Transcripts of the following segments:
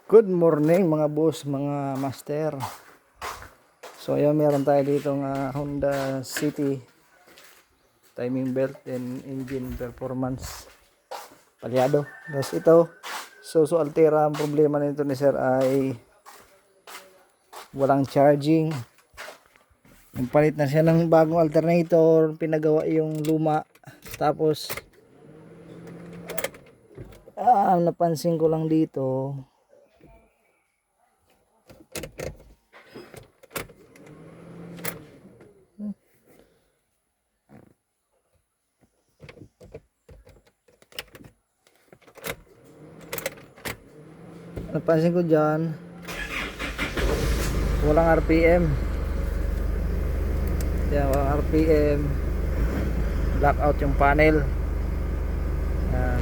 Good morning mga boss, mga master. So ayan, meron tayo dito nga Honda City timing belt and engine performance palyado. Tapos ito, so Altera, ang problema nito ni sir ay walang charging. Nagpalit na siya ng bagong alternator, pinagawa yung luma. Tapos napansin ko lang dito, dyan walang RPM. Yan, walang RPM, blackout yung panel. Yan.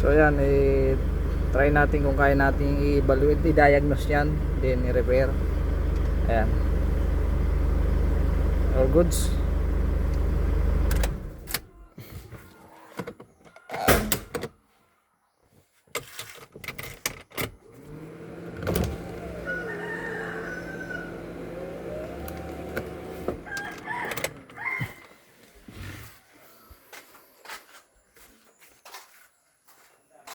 So yan, try natin kung kaya natin i-evaluate, i-diagnose yan, then i-repair. Ayan, all goods.